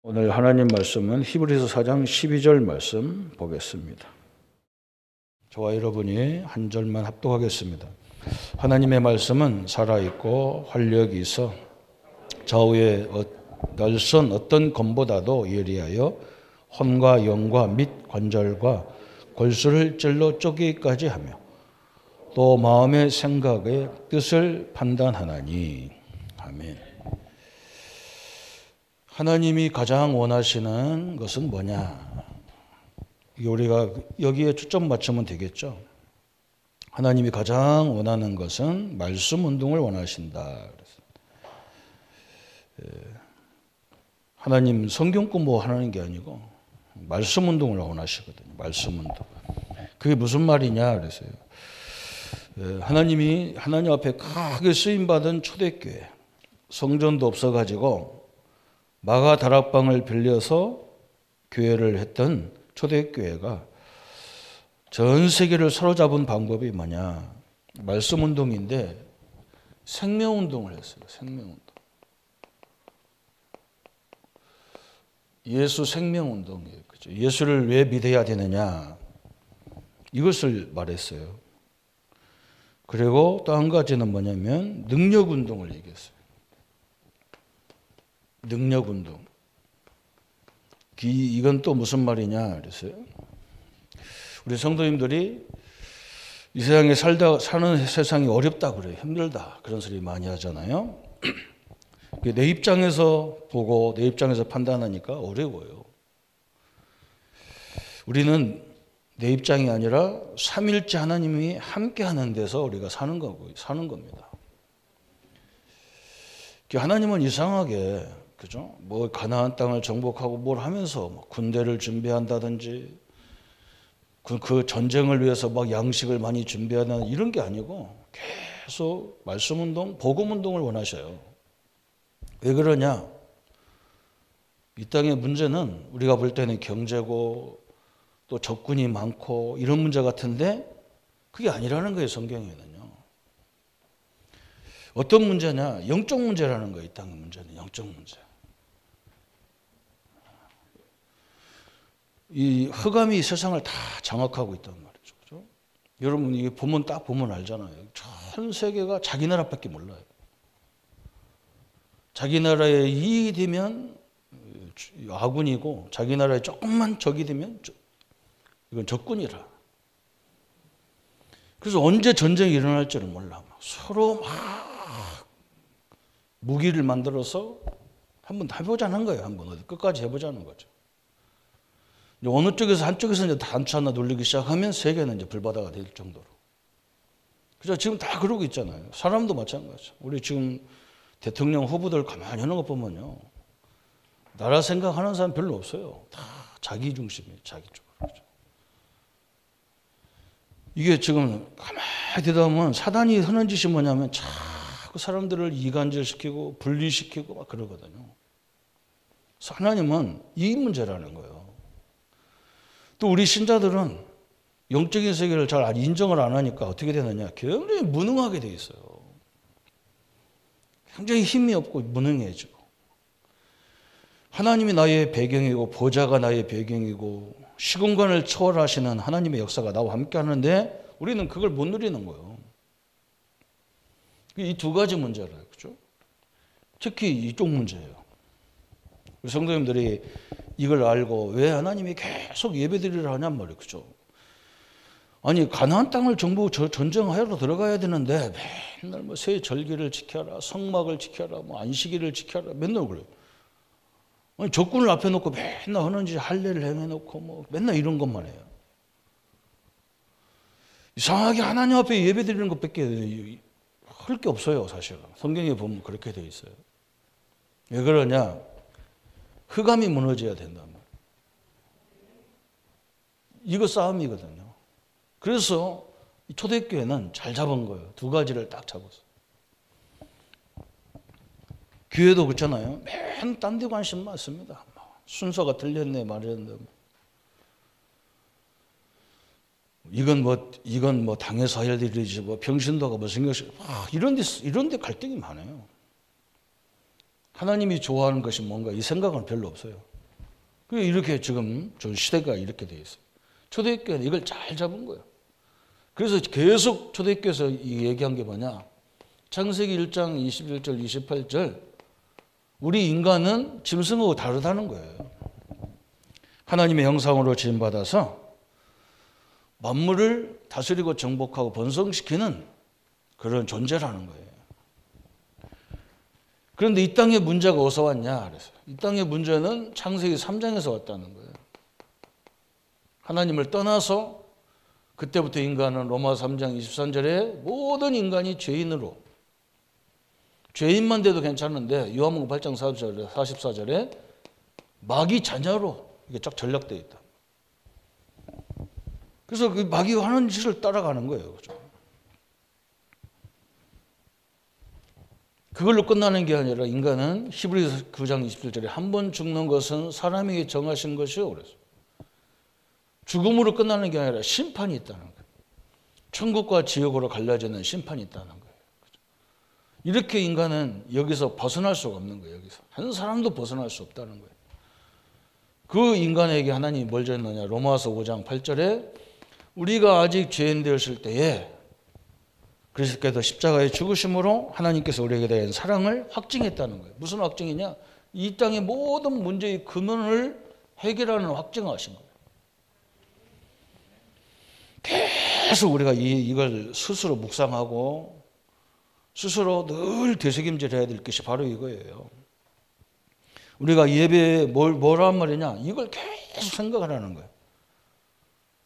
오늘 하나님 말씀은 히브리서 4장 12절 말씀 보겠습니다. 저와 여러분이 한 절만 합독하겠습니다. 하나님의 말씀은 살아있고 활력이 있어 좌우의 날선 어떤 검보다도 예리하여 혼과 영과 및 관절과 골수를 찔러 쪼개기까지 하며 또 마음의 생각의 뜻을 판단하나니. 아멘. 하나님이 가장 원하시는 것은 뭐냐? 우리가 여기에 초점 맞추면 되겠죠. 하나님이 가장 원하는 것은 말씀 운동을 원하신다. 하나님 성경 공부하는 게 아니고 말씀 운동을 원하시거든요. 말씀 운동. 그게 무슨 말이냐 그랬어요. 하나님이 하나님 앞에 크게 쓰임 받은 초대교회, 성전도 없어가지고 마가 다락방을 빌려서 교회를 했던 초대교회가 전 세계를 사로잡은 방법이 뭐냐? 말씀 운동인데 생명 운동을 했어요. 생명 운동. 예수 생명 운동이에요. 그죠? 예수를 왜 믿어야 되느냐? 이것을 말했어요. 그리고 또 한 가지는 뭐냐면 능력 운동을 얘기했어요. 능력 운동. 이건 또 무슨 말이냐 그랬어요. 우리 성도님들이 이 세상에 사는 세상이 어렵다 그래요. 힘들다. 그런 소리 많이 하잖아요. 내 입장에서 보고 내 입장에서 판단하니까 어려워요. 우리는 내 입장이 아니라 삼일째 하나님이 함께 하는 데서 우리가 사는 겁니다. 하나님은 이상하게, 그죠? 뭐 가나안 땅을 정복하고 뭘 하면서 군대를 준비한다든지 그 전쟁을 위해서 막 양식을 많이 준비하는 이런 게 아니고 계속 말씀 운동, 복음 운동을 원하셔요. 왜 그러냐? 이 땅의 문제는 우리가 볼 때는 경제고 또 적군이 많고 이런 문제 같은데 그게 아니라는 거예요. 성경에는요. 어떤 문제냐? 영적 문제라는 거예요. 이 땅의 문제는 영적 문제. 이 흑암이 세상을 다 장악하고 있단 말이죠. 그죠? 여러분 이게 딱 보면 알잖아요. 전 세계가 자기 나라밖에 몰라요. 자기 나라에 이익이 되면 아군이고 자기 나라에 조금만 적이 되면 이건 적군이라. 그래서 언제 전쟁이 일어날지를 몰라. 서로 막 무기를 만들어서 한번 해보자는 거예요. 한번 끝까지 해보자는 거죠. 어느 쪽에서 한쪽에서 이제 단추 하나 눌리기 시작하면 세계는 이제 불바다가 될 정도로. 그죠? 지금 다 그러고 있잖아요. 사람도 마찬가지죠. 우리 지금 대통령 후보들 가만히 하는 거 보면요. 나라 생각하는 사람 별로 없어요. 다 자기 중심이에요. 자기 쪽으로. 그렇죠? 이게 지금 가만히 되다 보면 사단이 하는 짓이 뭐냐면 자꾸 사람들을 이간질시키고 분리시키고 막 그러거든요. 그래서 하나님은 이 문제라는 거예요. 또 우리 신자들은 영적인 세계를 잘 인정을 안 하니까 어떻게 되느냐. 굉장히 무능하게 돼 있어요. 굉장히 힘이 없고 무능해지고. 하나님이 나의 배경이고 보좌가 나의 배경이고 시공간을 초월하시는 하나님의 역사가 나와 함께 하는데 우리는 그걸 못 누리는 거예요. 이 두 가지 문제라요. 그렇죠? 특히 이쪽 문제예요. 우리 성도님들이 이걸 알고 왜 하나님이 계속 예배드리려 하냔 말이에요. 그죠? 아니 가나안 땅을 정복 전쟁하러 들어가야 되는데 맨날 뭐 새 절기를 지켜라, 성막을 지켜라, 뭐 안식일을 지켜라 맨날 그래요. 아니 적군을 앞에 놓고 맨날 하는 짓 할례를 행해놓고 뭐 맨날 이런 것만 해요. 이상하게 하나님 앞에 예배드리는 것밖에 할 게 없어요. 사실은 성경에 보면 그렇게 돼 있어요. 왜 그러냐? 흑암이 무너져야 된단 말이에요. 이거 싸움이거든요. 그래서 초대교회는 잘 잡은 거예요. 두 가지를 딱 잡았어요. 교회도 그렇잖아요. 맨 딴 데 관심 많습니다. 순서가 틀렸네 말했는데 이건 뭐 당에서 해야 될 일이지 뭐 평신도가 무슨 것이 이런 데 갈등이 많아요. 하나님이 좋아하는 것이 뭔가 이 생각은 별로 없어요. 이렇게 지금 저 시대가 이렇게 돼 있어요. 초대교회는 이걸 잘 잡은 거예요. 그래서 계속 초대교회에서 얘기한 게 뭐냐? 창세기 1장 21절 28절 우리 인간은 짐승하고 다르다는 거예요. 하나님의 형상으로 지음받아서 만물을 다스리고 정복하고 번성시키는 그런 존재라는 거예요. 그런데 이 땅의 문제가 어디서 왔냐? 그래서 이 땅의 문제는 창세기 3장에서 왔다는 거예요. 하나님을 떠나서 그때부터 인간은 로마서 3장 23절에 모든 인간이 죄인으로 죄인만 돼도 괜찮은데 요한복음 8장 44절에 마귀 자녀로 이게 쫙 전략되어 있다. 그래서 그 마귀가 하는 짓을 따라가는 거예요. 그죠? 그걸로 끝나는 게 아니라 인간은 히브리서 9장 27절에 한 번 죽는 것은 사람에게 정하신 것이요. 그래서 죽음으로 끝나는 게 아니라 심판이 있다는 거예요. 천국과 지옥으로 갈라지는 심판이 있다는 거예요. 그죠? 이렇게 인간은 여기서 벗어날 수가 없는 거예요. 여기서 한 사람도 벗어날 수 없다는 거예요. 그 인간에게 하나님이 뭘 줬느냐? 로마서 5장 8절에 우리가 아직 죄인 되었을 때에 그리스도께서 십자가의 죽으심으로 하나님께서 우리에게 대한 사랑을 확증했다는 거예요. 무슨 확증이냐? 이 땅의 모든 문제의 근원을 해결하는 확증을 하신 거예요. 계속 우리가 이걸 스스로 묵상하고 스스로 늘 되새김질해야 될 것이 바로 이거예요. 우리가 예배에 뭐란 말이냐? 이걸 계속 생각하라는 거예요.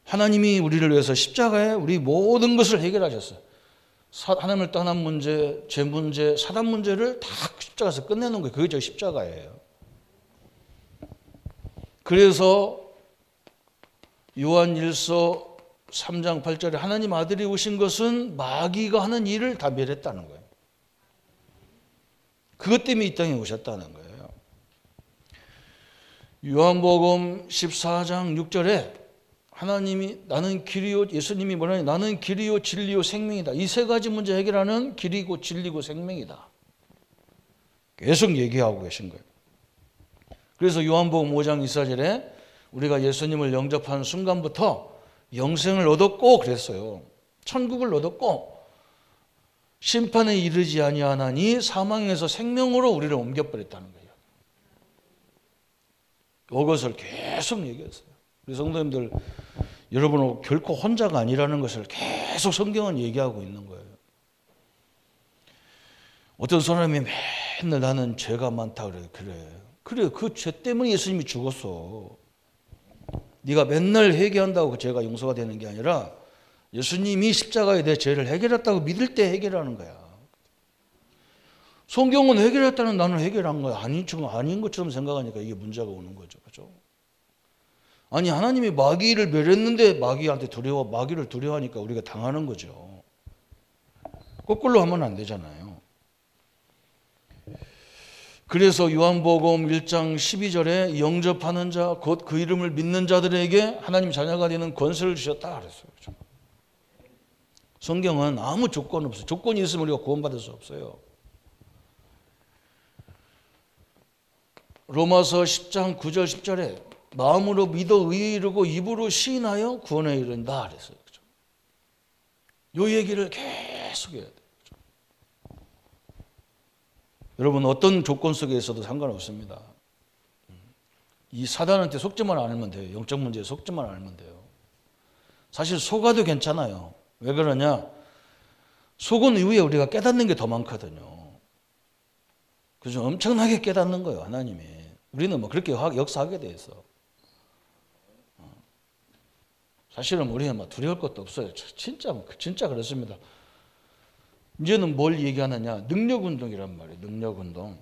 하나님이 우리를 위해서 십자가에 우리 모든 것을 해결하셨어요. 하나님을 떠난 문제, 죄 문제, 사단 문제를 다 십자가에서 끝내는 거예요. 그게 저 십자가예요. 그래서 요한일서 3장 8절에 하나님 아들이 오신 것은 마귀가 하는 일을 다 멸했다는 거예요. 그것 때문에 이 땅에 오셨다는 거예요. 요한복음 14장 6절에 하나님이 나는 길이요, 예수님이 뭐라냐? 나는 길이요, 진리요, 생명이다. 이 세 가지 문제 해결하는 길이고 진리고 생명이다. 계속 얘기하고 계신 거예요. 그래서 요한복음 5장 24절에 우리가 예수님을 영접한 순간부터 영생을 얻었고 그랬어요. 천국을 얻었고 심판에 이르지 아니하나니 사망에서 생명으로 우리를 옮겨버렸다는 거예요. 이것을 계속 얘기했어요. 우리 성도님들 여러분은 결코 혼자가 아니라는 것을 계속 성경은 얘기하고 있는 거예요. 어떤 사람이 맨날 나는 죄가 많다 그래 그 죄 때문에 예수님이 죽었어. 네가 맨날 회개한다고 그 죄가 용서가 되는 게 아니라 예수님이 십자가에 내 죄를 해결했다고 믿을 때 해결하는 거야. 성경은 해결했다는 나는 해결한 거야. 아닌 것처럼 생각하니까 이게 문제가 오는 거죠. 그렇죠? 아니 하나님이 마귀를 멸했는데 마귀를 두려워하니까 우리가 당하는 거죠. 거꾸로 하면 안 되잖아요. 그래서 요한복음 1장 12절에 영접하는 자 곧 그 이름을 믿는 자들에게 하나님 자녀가 되는 권세를 주셨다 그랬어요. 그렇죠? 성경은 아무 조건 없어요. 조건이 있으면 우리가 구원받을 수 없어요. 로마서 10장 9절 10절에 마음으로 믿어 의에 이르고 입으로 시인하여 구원에 이른다 그랬어요. 그렇죠? 이 얘기를 계속 해야 돼요. 그렇죠? 여러분 어떤 조건 속에 있어도 상관없습니다. 이 사단한테 속지만 않으면 돼요. 영적 문제에 속지만 않으면 돼요. 사실 속아도 괜찮아요. 왜 그러냐? 속은 이후에 우리가 깨닫는 게 더 많거든요. 그래서 엄청나게 깨닫는 거예요. 하나님이. 우리는 뭐 그렇게 역사하게 돼 있어. 사실은 우리는 막 두려울 것도 없어요. 진짜 그렇습니다. 이제는 뭘 얘기하느냐? 능력운동이란 말이에요. 능력운동.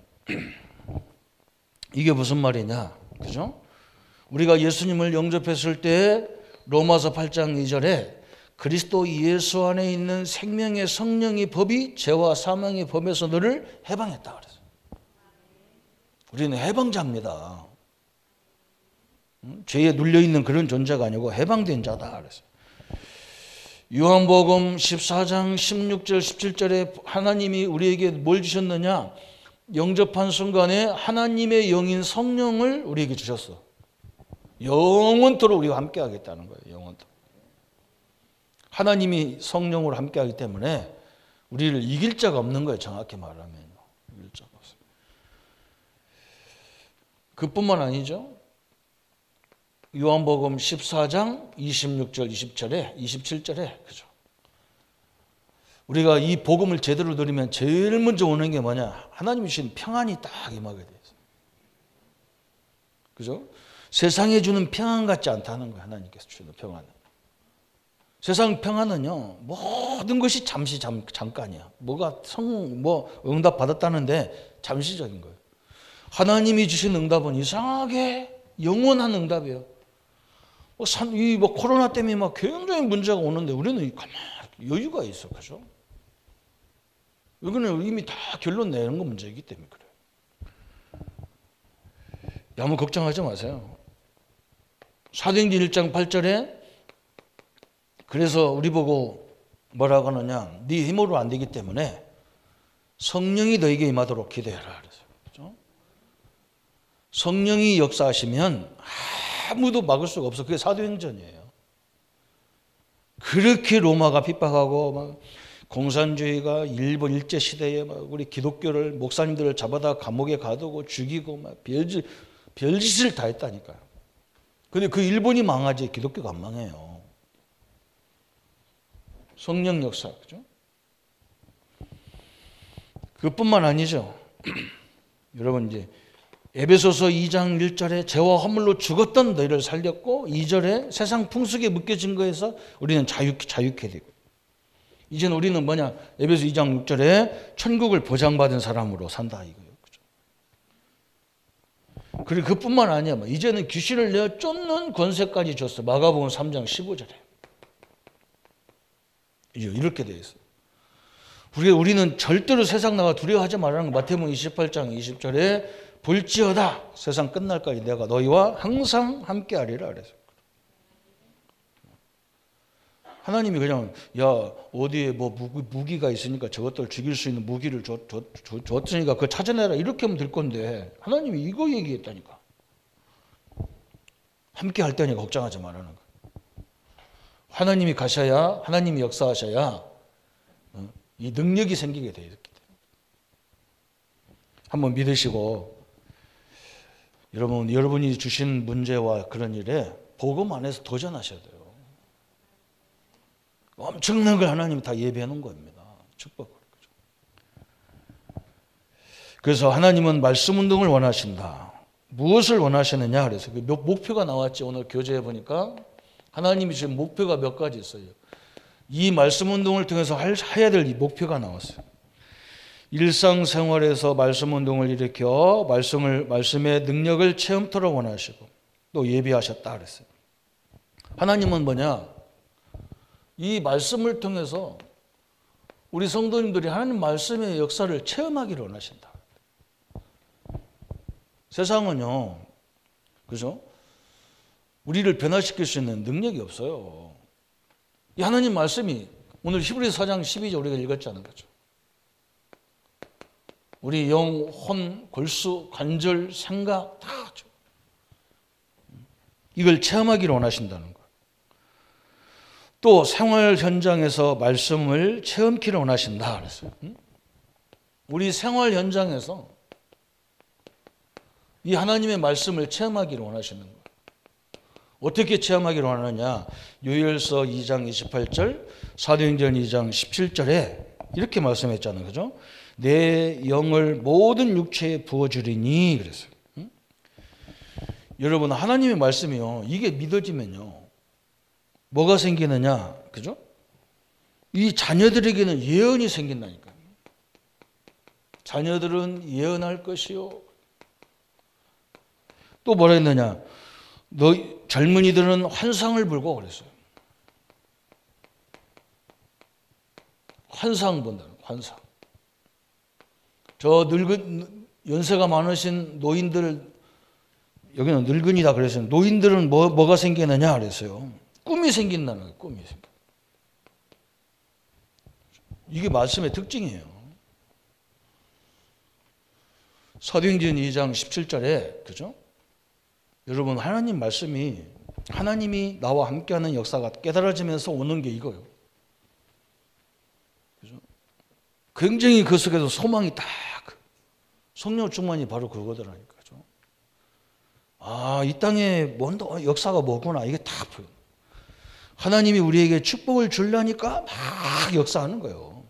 이게 무슨 말이냐? 그죠? 우리가 예수님을 영접했을 때 로마서 8장 2절에 그리스도 예수 안에 있는 생명의 성령의 법이 죄와 사망의 법에서 너를 해방했다 그랬어요. 우리는 해방자입니다. 죄에 눌려있는 그런 존재가 아니고 해방된 자다 그랬어요. 요한복음 14장 16절 17절에 하나님이 우리에게 뭘 주셨느냐? 영접한 순간에 하나님의 영인 성령을 우리에게 주셨어. 영원토록 우리가 함께 하겠다는 거예요. 영원토록. 하나님이 성령으로 함께 하기 때문에 우리를 이길 자가 없는 거예요. 정확히 말하면. 이길 자가 없어요. 그뿐만 아니죠. 요한복음 14장 26절 27절에 그죠? 우리가 이 복음을 제대로 들으면 제일 먼저 오는 게 뭐냐? 하나님이 주신 평안이 딱 임하게 돼 있어요. 그죠? 세상에 주는 평안 같지 않다는 거예요. 하나님께서 주는 평안은. 세상 평안은요, 모든 것이 잠깐이야. 뭐가 응답 받았다는데 잠시적인 거예요. 하나님이 주신 응답은 이상하게 영원한 응답이에요. 코로나 때문에 막 굉장히 문제가 오는데 우리는 가만히 여유가 있어. 그죠? 이거는 이미 다 결론 내는 거 문제이기 때문에 그래요. 아무 걱정하지 마세요. 사도행전 1장 8절에 그래서 우리 보고 뭐라고 하느냐? 네 힘으로 안 되기 때문에 성령이 너에게 임하도록 기도해라. 그래서 그렇죠? 성령이 역사하시면 아무도 막을 수가 없어. 그게 사도행전이에요. 그렇게 로마가 핍박하고 막 공산주의가 일본 일제 시대에 막 우리 기독교를 목사님들을 잡아다 감옥에 가두고 죽이고 막 별짓을 다 했다니까요. 근데 그 일본이 망하지 기독교가 안 망해요. 성령 역사, 그죠? 그뿐만 아니죠. 여러분 이제 에베소서 2장 1절에 죄와 허물로 죽었던 너희를 살렸고 2절에 세상 풍속에 묶여진 거에서 우리는 자유케 되고 이제는 우리는 뭐냐? 에베소 2장 6절에 천국을 보장받은 사람으로 산다 이거예요. 그죠? 그리고 그뿐만 아니야. 이제는 귀신을 내어 쫓는 권세까지 줬어. 마가복음 3장 15절에. 이렇게 돼 있어. 우리는 절대로 세상 나가 두려워하지 말라는 거. 마태복음 28장 20절에 볼지어다 세상 끝날까지 내가 너희와 항상 함께하리라 그래서. 하나님이 그냥 야 어디에 뭐 무기가 있으니까 저것들 죽일 수 있는 무기를 줬으니까 그거 찾아내라 이렇게 하면 될 건데 하나님이 이거 얘기했다니까. 함께 할 때니 걱정하지 말라는 거야. 하나님이 가셔야 하나님이 역사하셔야 이 능력이 생기게 돼 있기 때문에 한번 믿으시고 여러분이 주신 문제와 그런 일에 복음 안에서 도전하셔야 돼요. 엄청난 걸 하나님이 다 예비해 놓은 겁니다. 축복을. 그래서 하나님은 말씀 운동을 원하신다. 무엇을 원하시느냐 그래서 그 목표가 나왔지. 오늘 교재에 보니까 하나님이 지금 목표가 몇 가지 있어요. 이 말씀 운동을 통해서 해야 될 이 목표가 나왔어요. 일상생활에서 말씀 운동을 일으켜 말씀의 능력을 체험토록 원하시고 또 예비하셨다 그랬어요. 하나님은 뭐냐? 이 말씀을 통해서 우리 성도님들이 하나님 말씀의 역사를 체험하기를 원하신다. 세상은요, 그죠? 우리를 변화시킬 수 있는 능력이 없어요. 이 하나님 말씀이 오늘 히브리서 4장 12절 우리가 읽었잖아요. 그죠? 우리 영, 혼, 골수, 관절, 생각 다 하죠. 이걸 체험하기를 원하신다는 거예요. 또 생활 현장에서 말씀을 체험키를 원하신다 그랬어요. 우리 생활 현장에서 이 하나님의 말씀을 체험하기를 원하시는 거예요. 어떻게 체험하기를 원하느냐? 요엘서 2장 28절, 사도행전 2장 17절에 이렇게 말씀했잖아요. 그죠? 내 영을 모든 육체에 부어주리니 그랬어요. 여러분 하나님의 말씀이요. 이게 믿어지면요. 뭐가 생기느냐? 그죠? 이 자녀들에게는 예언이 생긴다니까요. 자녀들은 예언할 것이요. 또 뭐라 했느냐? 젊은이들은 환상을 불고 그랬어요. 환상 본다는 환상. 저 연세가 많으신 노인들, 여기는 늙은이다 그랬어요. 노인들은 뭐가 생기느냐 그랬어요. 꿈이 생긴다는 거예요. 꿈이 생겨. 이게 말씀의 특징이에요. 사도행전 2장 17절에 그죠? 여러분, 하나님 말씀이, 하나님이 나와 함께하는 역사가 깨달아지면서 오는 게 이거예요. 그죠? 굉장히 그 속에서 소망이 딱, 성령 충만이 바로 그거더라니까요. 아, 이 땅에 뭔 역사가 뭐구나, 이게 다 보여. 하나님이 우리에게 축복을 주려니까 막 역사하는 거예요.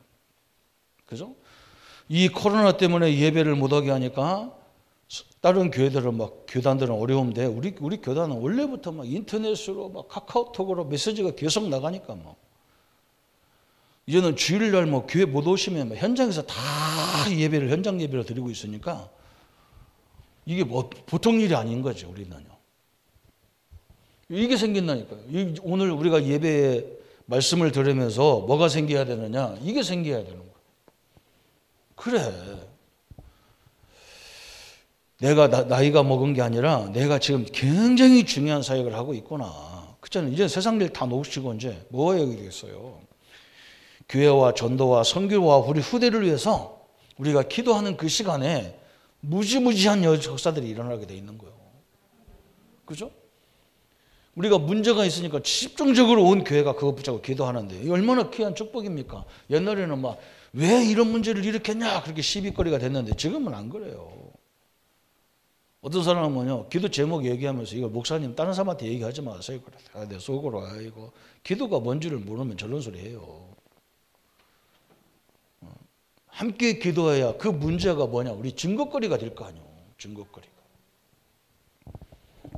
그죠? 이 코로나 때문에 예배를 못하게 하니까 다른 교회들은 막, 교단들은 어려운데 우리 교단은 원래부터 막 인터넷으로 막 카카오톡으로 메시지가 계속 나가니까 뭐 이제는 주일날 뭐 교회 못 오시면 현장에서 다 예배를, 현장 예배를 드리고 있으니까 이게 뭐 보통 일이 아닌 거죠, 우리는요. 이게 생긴다니까요. 오늘 우리가 예배에 말씀을 들으면서 뭐가 생겨야 되느냐? 이게 생겨야 되는 거예요. 그래. 내가 나이가 먹은 게 아니라 내가 지금 굉장히 중요한 사역을 하고 있구나. 그렇잖아요. 이제 세상 일 다 놓으시고 이제 뭐 해야 되겠어요. 교회와 전도와 선교와 우리 후대를 위해서 우리가 기도하는 그 시간에 무지무지한 역사들이 일어나게 돼 있는 거예요. 그죠? 우리가 문제가 있으니까 집중적으로 온 교회가 그거 붙잡고 기도하는데 얼마나 귀한 축복입니까? 옛날에는 막 왜 이런 문제를 일으켰냐 그렇게 시비거리가 됐는데 지금은 안 그래요. 어떤 사람은요, 기도 제목 얘기하면서 이거 목사님 다른 사람한테 얘기하지 마세요. 그래. 아, 내 속으로 이거 기도가 뭔지를 모르면 저런 소리 해요. 함께 기도해야 그 문제가 뭐냐, 우리 증거거리가 될 거 아니에요. 증거거리가.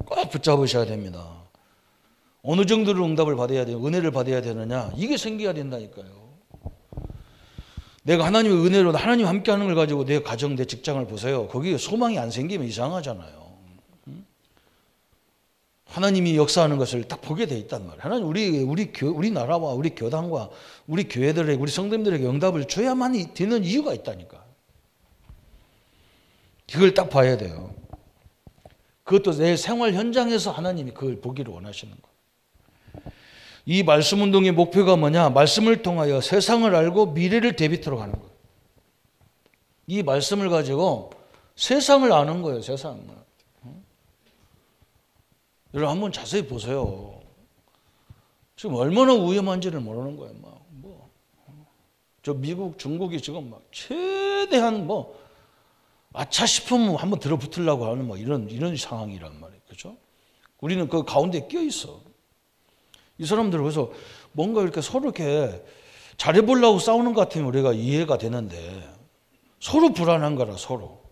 꼭 붙잡으셔야 됩니다. 어느 정도로 응답을 받아야 돼요? 은혜를 받아야 되느냐? 이게 생겨야 된다니까요. 내가 하나님의 은혜로 하나님 함께하는 걸 가지고 내 가정, 내 직장을 보세요. 거기에 소망이 안 생기면 이상하잖아요. 하나님이 역사하는 것을 딱 보게 돼 있단 말이에요. 하나님 우리 나라와 우리 교단과 우리 교회들에게, 우리 성도님들에게 응답을 줘야만 되는 이유가 있다니까. 그걸 딱 봐야 돼요. 그것도 내 생활 현장에서 하나님이 그걸 보기를 원하시는 거예요. 이 말씀 운동의 목표가 뭐냐? 말씀을 통하여 세상을 알고 미래를 대비토록 하는 거예요. 이 말씀을 가지고 세상을 아는 거예요. 세상을. 여러분 한번 자세히 보세요. 지금 얼마나 위험한지를 모르는 거예요. 저 미국, 중국이 지금 막 최대한 아차 싶으면 한번 들어붙으려고 하는 이런 상황이란 말이에요. 그렇죠? 우리는 그 가운데 끼어 있어. 이 사람들은 그래서 뭔가 이렇게 서로 이렇게 잘해보려고 싸우는 것 같으면 우리가 이해가 되는데 서로 불안한 거라, 서로.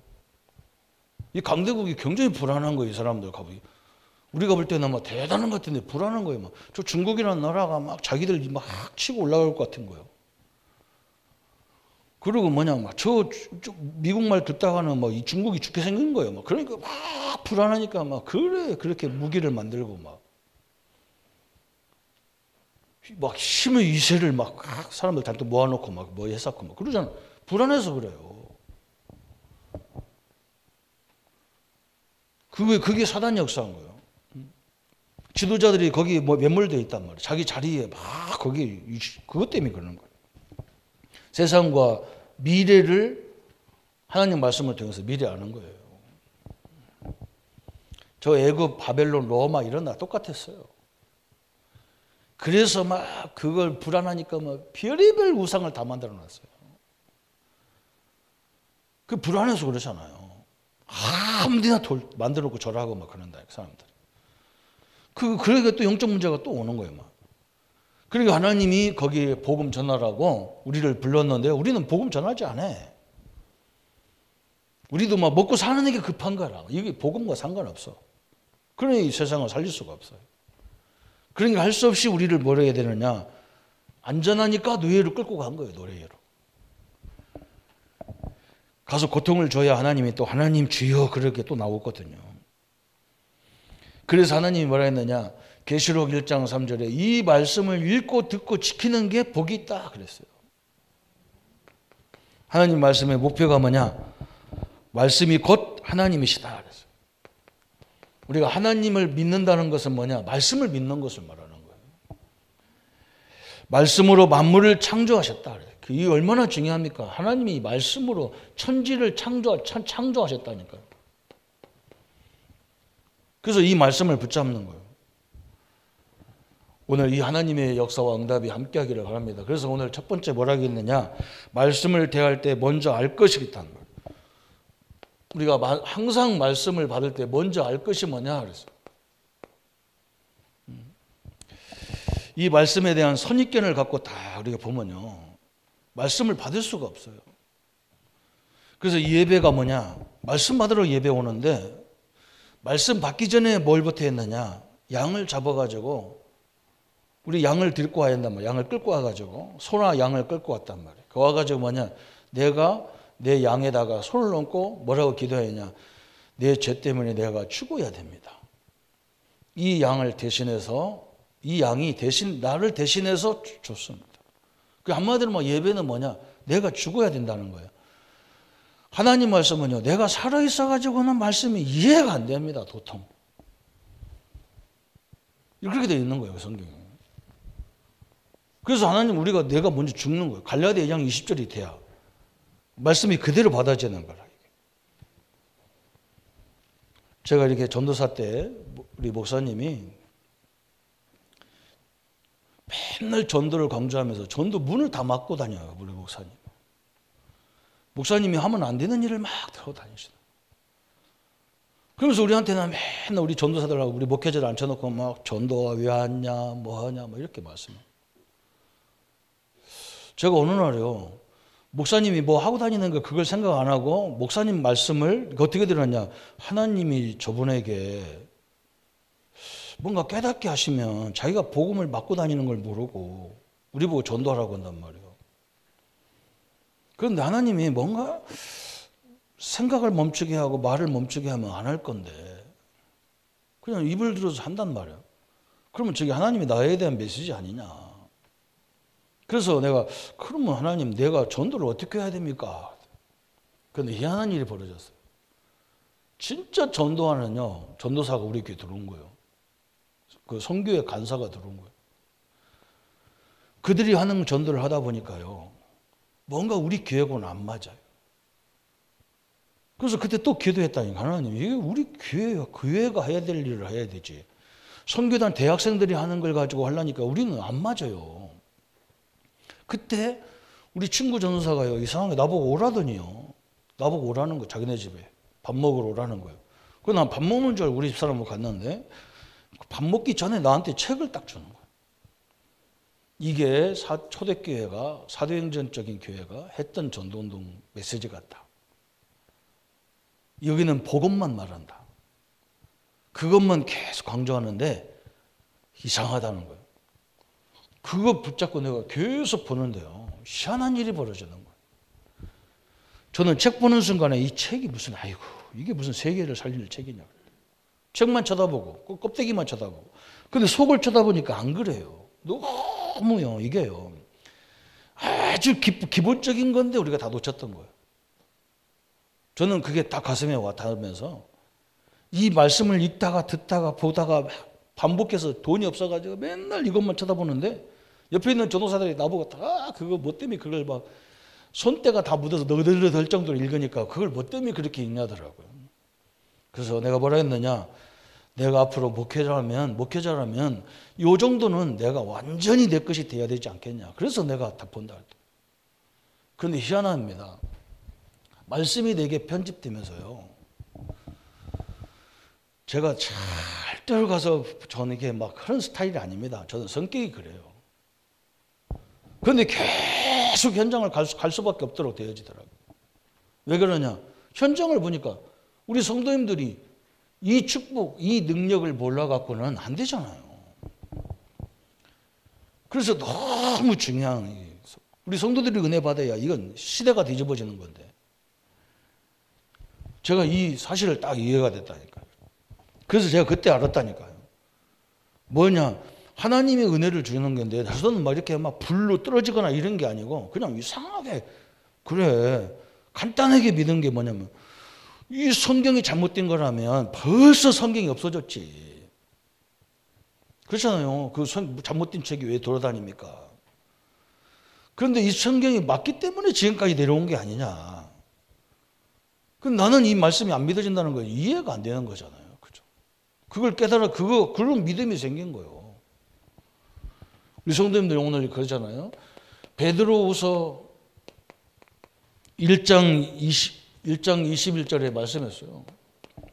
이 강대국이 굉장히 불안한 거예요, 이 사람들. 우리가 볼 때는 막 대단한 것 같은데 불안한 거예요. 저 중국이라는 나라가 막 자기들 막 치고 올라갈 것 같은 거예요. 그리고 저 미국 말 듣다가는 이 중국이 죽게 생긴 거예요. 그러니까 막 불안하니까 그렇게 무기를 만들고 막 힘의 위세를 사람들 단독 모아놓고 했었고 그러잖아. 불안해서 그래요. 그게 사단 역사인 거예요. 지도자들이 거기 매몰되어 있단 말이에요. 자기 자리에 거기 그것 때문에 그러는 거예요. 세상과 미래를 하나님 말씀을 통해서 미래 아는 거예요. 저 애굽, 바벨론, 로마 이런 나라 똑같았어요. 그래서 그걸 불안하니까 별의별 우상을 다 만들어 놨어요. 그 불안해서 그러잖아요. 아무데나 만들어 놓고 절하고 그런다, 사람들. 그러니까 또 영적 문제가 또 오는 거예요. 그러니까 하나님이 거기에 복음 전하라고 우리를 불렀는데 우리는 복음 전하지 않아. 우리도 먹고 사는 게 급한 거라. 이게 복음과 상관없어. 그러니 이 세상을 살릴 수가 없어요. 그러니까 할 수 없이 우리를 뭘 해야 되느냐. 안전하니까 노예로 끌고 간 거예요. 노예로. 가서 고통을 줘야 하나님이 또 하나님 주여 그렇게 또 나오거든요. 그래서 하나님이 뭐라 했느냐. 계시록 1장 3절에 이 말씀을 읽고 듣고 지키는 게 복이 있다 그랬어요. 하나님 말씀의 목표가 뭐냐? 말씀이 곧 하나님이시다 그랬어요. 우리가 하나님을 믿는다는 것은 뭐냐? 말씀을 믿는 것을 말하는 거예요. 말씀으로 만물을 창조하셨다 그래요. 이게 얼마나 중요합니까? 하나님이 말씀으로 천지를 창조하셨다니까요. 그래서 이 말씀을 붙잡는 거예요. 오늘 이 하나님의 역사와 응답이 함께하기를 바랍니다. 그래서 오늘 첫 번째 뭐라고 했느냐? 말씀을 대할 때 먼저 알 것이 있다는 거예요. 우리가 항상 말씀을 받을 때 먼저 알 것이 뭐냐 그랬어요. 이 말씀에 대한 선입견을 갖고 다 우리가 보면요, 말씀을 받을 수가 없어요. 그래서 이 예배가 뭐냐? 말씀 받으러 예배 오는데 말씀 받기 전에 뭘부터 했느냐? 양을 잡아가지고 우리 양을 데리고 와야 한단 말이야. 양을 끌고 와가지고 소나 양을 끌고 왔단 말이야. 그 와가지고 뭐냐? 내가 내 양에다가 손을 얹고 뭐라고 기도했냐? 내 죄 때문에 내가 죽어야 됩니다. 이 양을 대신해서, 이 양이 대신 나를 대신해서 줬습니다. 그 한마디로 뭐 예배는 뭐냐? 내가 죽어야 된다는 거예요. 하나님 말씀은요, 내가 살아있어가지고는 말씀이 이해가 안 됩니다, 도통. 이렇게 되어 있는 거예요, 성경에. 그래서 하나님 내가 먼저 죽는 거예요. 갈라디아 2장 20절이 돼야 말씀이 그대로 받아지는 거라. 제가 이렇게 전도사 때 우리 목사님이 맨날 전도를 강조하면서 전도 문을 다 막고 다녀요, 우리 목사님. 목사님이 하면 안 되는 일을 막 들고 다니시다. 그러면서 우리한테는 맨날 우리 전도사들하고 우리 목회자를 앉혀놓고 막 전도가 왜 왔냐, 뭐 하냐, 뭐 이렇게 말씀해요. 제가 어느 날에요, 목사님이 뭐 하고 다니는 거 그걸 생각 안 하고 목사님 말씀을 어떻게 들었냐? 하나님이 저분에게 뭔가 깨닫게 하시면 자기가 복음을 맡고 다니는 걸 모르고 우리 보고 전도하라고 한단 말이에요. 그런데 하나님이 뭔가 생각을 멈추게 하고 말을 멈추게 하면 안 할 건데 그냥 입을 들어서 한단 말이에요. 그러면 저게 하나님이 나에 대한 메시지 아니냐? 그래서 내가 그러면 하나님 내가 전도를 어떻게 해야 됩니까? 그런데 희한한 일이 벌어졌어요. 진짜 전도하는요, 전도사가 우리 교회 들어온 거예요. 그 선교회 간사가 들어온 거예요. 그들이 하는 전도를 하다 보니까요, 뭔가 우리 교회하고는 안 맞아요. 그래서 그때 또 기도했다니까, 하나님 이게 우리 교회가 해야 될 일을 해야 되지. 선교단 대학생들이 하는 걸 가지고 하려니까 우리는 안 맞아요. 그때 우리 친구 전도사가요, 이상하게 나보고 오라더니요. 나보고 오라는 거, 자기네 집에 밥 먹으러 오라는 거예요. 그래서 난 밥 먹는 줄 알고 우리 집사람하고 갔는데 밥 먹기 전에 나한테 책을 딱 주는 거예요. 이게 초대교회가, 사도행전적인 교회가 했던 전도운동 메시지 같다. 여기는 복음만 말한다. 그것만 계속 강조하는데 이상하다는 거예요. 그거 붙잡고 내가 계속 보는데요, 희한한 일이 벌어지는 거예요. 저는 책 보는 순간에 이 책이 무슨, 아이고 이게 무슨 세계를 살릴 책이냐. 책만 쳐다보고 껍데기만 쳐다보고. 근데 속을 쳐다보니까 안 그래요. 너무요, 이게요, 아주 기본적인 건데 우리가 다 놓쳤던 거예요. 저는 그게 딱 가슴에 와 닿으면서 이 말씀을 읽다가 듣다가 보다가 반복해서 돈이 없어가지고 맨날 이것만 쳐다보는데 옆에 있는 전도사들이 나보고 다 그거 뭐 때문에 그걸 막 손때가 다 묻어서 너덜너덜 정도로 읽으니까 그걸 뭐 때문에 그렇게 읽냐더라고요. 그래서 내가 뭐라 했느냐, 내가 앞으로 목회자라면 이 정도는 내가 완전히 내 것이 돼야 되지 않겠냐. 그래서 내가 다 본다 할 때. 그런데 희한합니다. 말씀이 내게 편집되면서요, 제가 절대로 가서 저는 이게 막 그런 스타일이 아닙니다. 저는 성격이 그래요. 그런데 계속 현장을 갈 수밖에 없도록 되어지더라고요. 왜 그러냐? 현장을 보니까 우리 성도님들이 이 축복, 이 능력을 몰라갖고는 안 되잖아요. 그래서 너무 중요한, 우리 성도들이 은혜 받아야 이건 시대가 뒤집어지는 건데, 제가 이 사실을 딱 이해가 됐다니까요. 그래서 제가 그때 알았다니까요. 뭐냐, 하나님의 은혜를 주는 건데 저는 막 이렇게 막 불로 떨어지거나 이런 게 아니고 그냥 이상하게, 그래 간단하게 믿은 게 뭐냐면, 이 성경이 잘못된 거라면 벌써 성경이 없어졌지. 그렇잖아요. 그 잘못된 책이 왜 돌아다닙니까? 그런데 이 성경이 맞기 때문에 지금까지 내려온 게 아니냐. 나는 이 말씀이 안 믿어진다는 거 이해가 안 되는 거잖아요. 그죠? 그걸 깨달아 그런 믿음이 생긴 거예요. 우리 성도님들 오늘 그러잖아요. 베드로후서 1장 21절에 말씀했어요.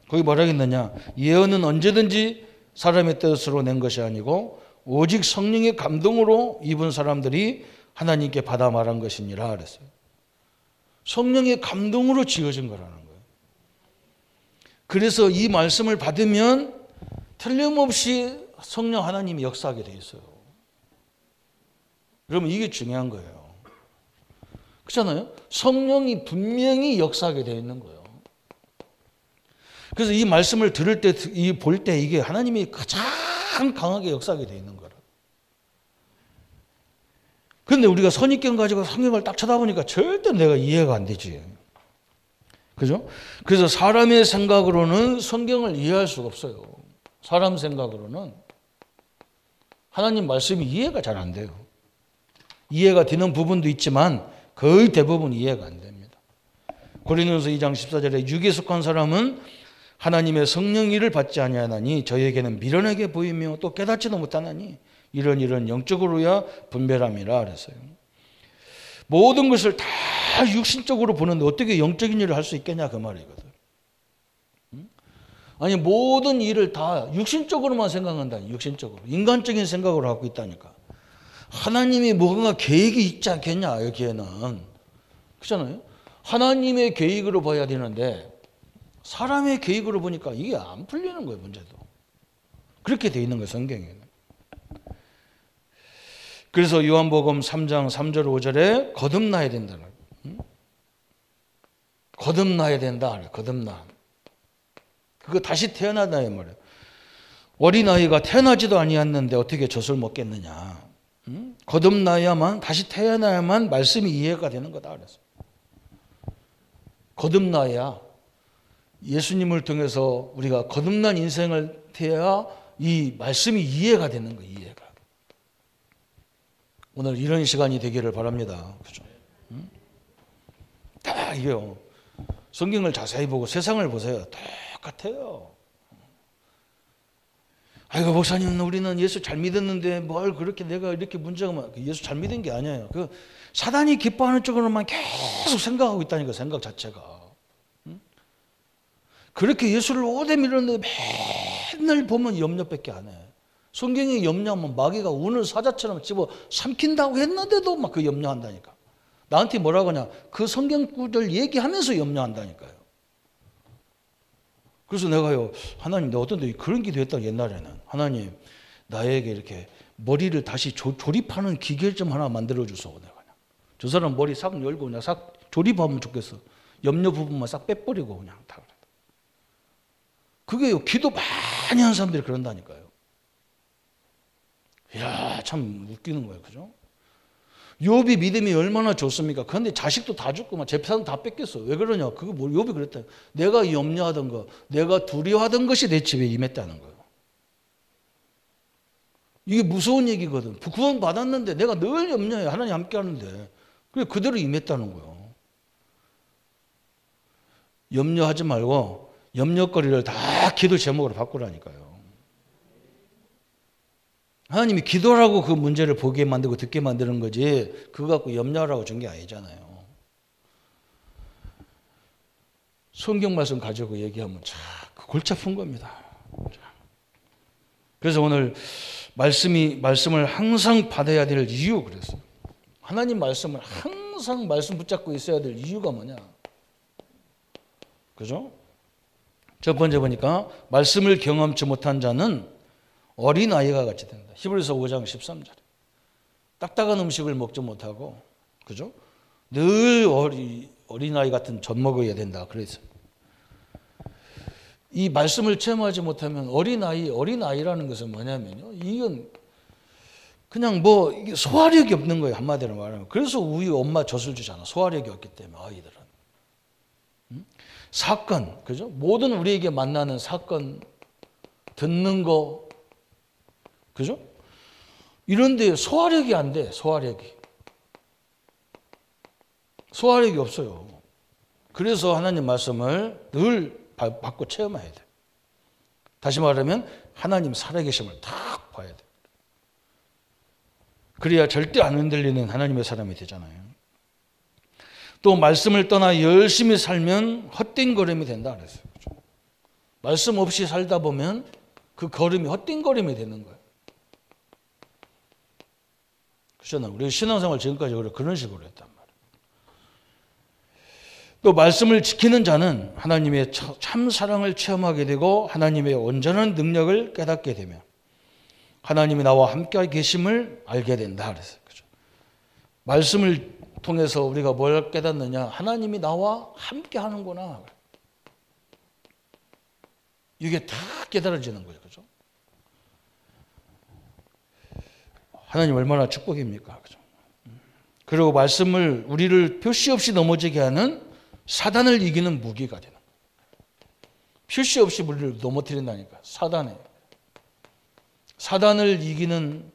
거기 뭐라 했느냐? 예언은 언제든지 사람의 뜻으로 낸 것이 아니고 오직 성령의 감동으로 입은 사람들이 하나님께 받아 말한 것이니라 그랬어요. 성령의 감동으로 지어진 거라는 거예요. 그래서 이 말씀을 받으면 틀림없이 성령 하나님이 역사하게 돼 있어요. 그러면 이게 중요한 거예요. 그렇잖아요? 성령이 분명히 역사하게 되어 있는 거예요. 그래서 이 말씀을 들을 때, 볼 때 이게 하나님이 가장 강하게 역사하게 되어 있는 거라. 그런데 우리가 선입견 가지고 성경을 딱 쳐다보니까 절대 내가 이해가 안 되지. 그죠? 그래서 사람의 생각으로는 성경을 이해할 수가 없어요. 사람 생각으로는 하나님 말씀이 이해가 잘 안 돼요. 이해가 되는 부분도 있지만 거의 대부분 이해가 안 됩니다. 고린도전서 2장 14절에 육에 속한 사람은 하나님의 성령의를 받지 아니하나니 저에게는 미련하게 보이며 또 깨닫지도 못하나니 이런 영적으로야 분별함이라 그랬어요. 모든 것을 다 육신적으로 보는데 어떻게 영적인 일을 할 수 있겠냐 그 말이거든. 아니 모든 일을 다 육신적으로만 생각한다. 육신적으로 인간적인 생각으로 하고 있다니까. 하나님이 뭔가 계획이 있지 않겠냐 여기에는. 그렇잖아요. 하나님의 계획으로 봐야 되는데 사람의 계획으로 보니까 이게 안 풀리는 거예요. 문제도. 그렇게 돼 있는 거예요. 성경에는. 그래서 요한복음 3장 3절 5절에 거듭나야 된다. 거듭나야 된다. 거듭나. 그거 다시 태어나다 이 말이에요. 어린아이가 태어나지도 아니었는데 어떻게 젖을 먹겠느냐. 거듭나야만 다시 태어나야만 말씀이 이해가 되는 거다 그랬어요. 거듭나야 예수님을 통해서 우리가 거듭난 인생을 태야 이 말씀이 이해가 되는 거예요. 이해가. 오늘 이런 시간이 되기를 바랍니다. 그죠? 다 이게요. 성경을 자세히 보고 세상을 보세요. 똑같아요. 아이고 목사님 우리는 예수 잘 믿었는데 뭘 그렇게 내가 이렇게 문제가 많아. 예수 잘 믿은 게 아니에요. 그 사단이 기뻐하는 쪽으로만 계속 생각하고 있다니까 생각 자체가. 그렇게 예수를 오래 믿었는데 맨날 보면 염려밖에 안 해. 성경에 염려하면 마귀가 운을 사자처럼 집어 삼킨다고 했는데도 막 그 염려한다니까. 나한테 뭐라고 하냐. 그 성경 구절 얘기하면서 염려한다니까요. 그래서 내가요. 하나님 내가 어떤 데 그런 기도 했다 옛날에는. 하나님 나에게 이렇게 머리를 다시 조립하는 기계 좀 하나 만들어 주소. 내가 저 사람 머리 싹 열고 그냥 싹 조립하면 좋겠어. 염려 부분만 싹 빼버리고 그냥 다 그래. 그게요. 기도 많이 하는 사람들이 그런다니까요. 이야 참 웃기는 거예요. 그죠? 욥이 믿음이 얼마나 좋습니까? 그런데 자식도 다 죽고 막 재산 다 뺏겼어. 왜 그러냐? 그거 뭐 욥이 그랬다. 내가 염려하던 거, 내가 두려워하던 것이 내 집에 임했다는 거예요. 이게 무서운 얘기거든. 구원 받았는데 내가 늘 염려해. 하나님 함께 하는데. 그래 그대로 임했다는 거예요. 염려하지 말고 염려거리를 다 기도 제목으로 바꾸라니까요. 하나님이 기도라고 그 문제를 보게 만들고 듣게 만드는 거지 그거 갖고 염려하라고 준 게 아니잖아요. 성경 말씀 가지고 얘기하면 참 골치 아픈 겁니다. 그래서 오늘 말씀을 항상 받아야 될 이유 그랬어요. 하나님 말씀을 항상 말씀 붙잡고 있어야 될 이유가 뭐냐? 그죠? 첫 번째 보니까 말씀을 경험치 못한 자는 어린아이가 같이 된다. 히브리서 5장 13절에. 딱딱한 음식을 먹지 못하고 그죠? 늘 어린아이 같은 젖 먹어야 된다. 그래서 이 말씀을 체험하지 못하면 어린아이라는 것은 뭐냐면요. 이건 그냥 뭐 소화력이 없는 거예요. 한마디로 말하면. 그래서 우유 엄마 젖을 주잖아. 소화력이 없기 때문에 아이들은. 사건, 그죠? 모든 우리에게 만나는 사건, 듣는 거, 그죠? 이런데 소화력이 안 돼, 소화력이 없어요. 그래서 하나님 말씀을 늘 받고 체험해야 돼. 다시 말하면 하나님 살아계심을 딱 봐야 돼요. 그래야 절대 안 흔들리는 하나님의 사람이 되잖아요. 또 말씀을 떠나 열심히 살면 헛된 걸음이 된다 그랬어요. 그렇죠? 말씀 없이 살다 보면 그 걸음이 헛된 걸음이 되는 거예요. 그렇잖아요. 우리 신앙생활 지금까지 그런 식으로 했단 말이에요. 또 말씀을 지키는 자는 하나님의 참 사랑을 체험하게 되고 하나님의 온전한 능력을 깨닫게 되며 하나님이 나와 함께 계심을 알게 된다 그랬어요. 그렇죠? 말씀을 통해서 우리가 뭘 깨닫느냐? 하나님이 나와 함께 하는구나. 이게 다 깨달아지는 거예요. 그죠? 하나님 얼마나 축복입니까? 그죠? 그리고 말씀을 우리를 표시 없이 넘어지게 하는 사단을 이기는 무기가 되는 거예요. 표시 없이 우리를 넘어뜨린다니까. 사단을 이기는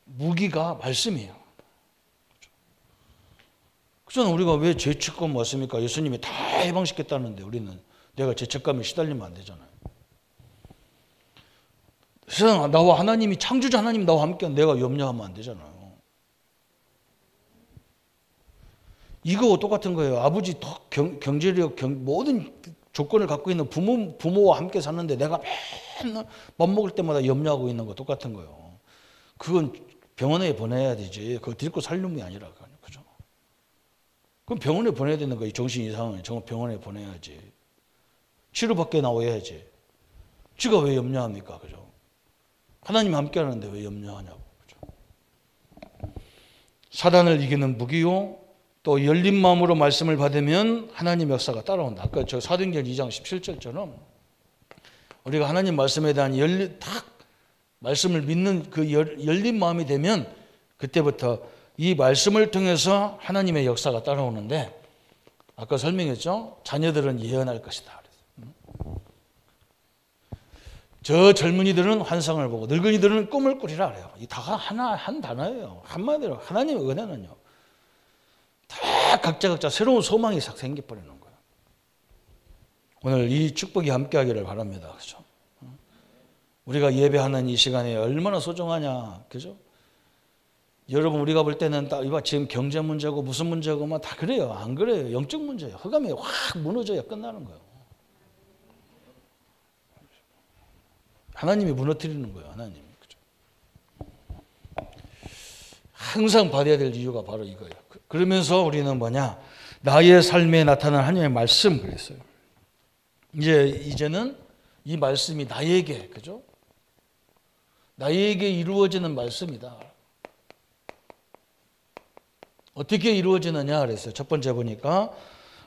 무기가 말씀이에요. 그렇죠? 우리가 왜 죄책감 왔습니까? 예수님이 다 해방시켰다는데 우리는 내가 죄책감에 시달리면 안 되잖아요. 세상 나와 하나님이 창조자 하나님 나와 함께 내가 염려하면 안 되잖아요. 이거 똑같은 거예요. 아버지 경제력 모든 조건을 갖고 있는 부모와 함께 사는데 내가 맨날 밥 먹을 때마다 염려하고 있는 거 똑같은 거예요. 그건 병원에 보내야 되지. 그거 딛고 살 놈이 아니라. 그죠? 그럼 병원에 보내야 되는 거예요. 정신 이상은 병원에 보내야지. 치료받게 나와야지. 지가 왜 염려합니까? 그죠? 하나님 함께 하는데 왜 염려하냐고. 그죠? 사단을 이기는 무기요. 또 열린 마음으로 말씀을 받으면 하나님 역사가 따라온다. 아까 저 사도행전 2장 17절처럼 우리가 하나님 말씀에 대한 말씀을 믿는 그 열린 마음이 되면 그때부터 이 말씀을 통해서 하나님의 역사가 따라오는데 아까 설명했죠? 자녀들은 예언할 것이다. 저 젊은이들은 환상을 보고 늙은이들은 꿈을 꾸리라 그래요. 이 다 한 단어예요. 한마디로 하나님의 은혜는요. 다 각자 새로운 소망이 싹 생겨버리는 거예요. 오늘 이 축복이 함께하기를 바랍니다. 그렇죠? 우리가 예배하는 이 시간에 얼마나 소중하냐, 그죠? 여러분 우리가 볼 때는 지금 경제 문제고 무슨 문제고 막 다 그래요. 안 그래요. 영적 문제예요. 흑암이 확 무너져야 끝나는 거예요. 하나님이 무너뜨리는 거예요. 하나님이. 그죠? 항상 받아야 될 이유가 바로 이거예요. 그러면서 우리는 뭐냐? 나의 삶에 나타난 하나님의 말씀 그랬어요. 이제는 이 말씀이 나에게, 그죠? 나에게 이루어지는 말씀이다. 어떻게 이루어지느냐 그랬어요. 첫 번째 보니까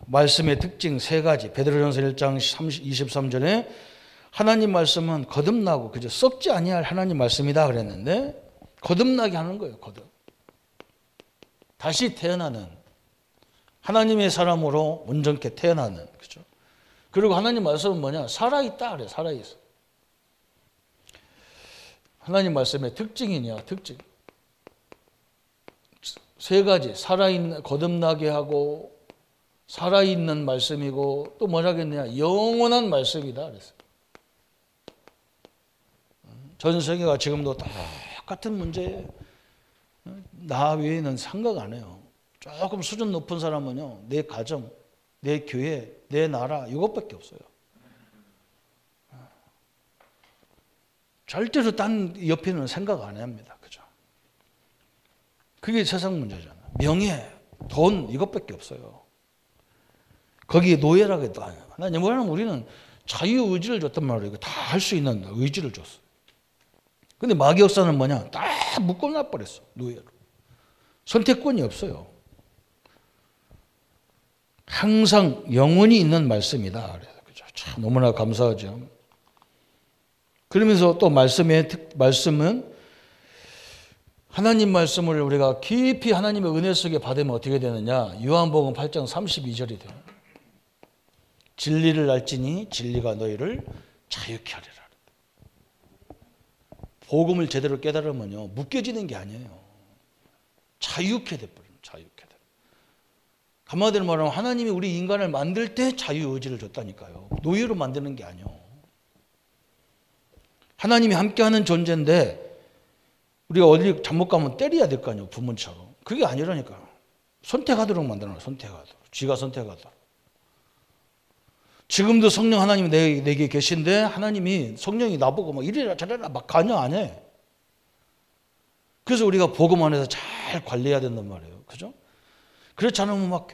말씀의 특징 3가지. 베드로전서 1장 23절에 하나님 말씀은 거듭나고 그죠? 썩지 아니할 하나님 말씀이다 그랬는데 거듭나게 하는 거예요. 다시 태어나는 하나님의 사람으로 온전케 태어나는 그죠? 그리고 하나님 말씀은 뭐냐? 살아있다 그래. 살아있어. 하나님 말씀의 특징이냐? 특징 3가지. 살아있는 거듭나게 하고 살아있는 말씀이고 또 뭐라겠느냐? 영원한 말씀이다 그랬어요. 전 세계가 지금도 똑같은 문제예요. 나 외에는 생각 안 해요. 조금 수준 높은 사람은요, 내 가정, 내 교회, 내 나라 이것밖에 없어요. 절대로 딴 옆에는 생각 안 합니다. 그죠? 그게 세상 문제잖아요. 명예, 돈 이것밖에 없어요. 거기에 노예라고 해도 하나님 뭐냐면 우리는 자유의지를 줬단 말이에요. 다 할 수 있는 의지를 줬어. 근데 마귀 역사는 뭐냐? 다 묶어놔 버렸어. 노예로. 선택권이 없어요. 항상 영원히 있는 말씀이다. 그래서 그죠? 참 너무나 감사하죠. 그러면서 또 말씀은 하나님 말씀을 우리가 깊이 하나님의 은혜 속에 받으면 어떻게 되느냐? 요한복음 8장 32절이 돼요. 진리를 알지니 진리가 너희를 자유케 하리라. 복음을 제대로 깨달으면요 묶여지는 게 아니에요. 자유케 돼버려요. 자유케 돼. 한마디로 말하면 하나님이 우리 인간을 만들 때 자유의지를 줬다니까요. 노예로 만드는 게 아니에요. 하나님이 함께하는 존재인데 우리가 어디 잘못 가면 때려야 될 거 아니에요. 부모처럼. 그게 아니라니까. 선택하도록 만들어놔요. 선택하도록. 지가 선택하도록. 지금도 성령 하나님이 내게 계신데 하나님이 성령이 나보고 막 이래라 저래라 막 관여 안 해. 그래서 우리가 복음 안에서 잘 관리해야 된단 말이에요. 그죠? 그렇지 않으면 막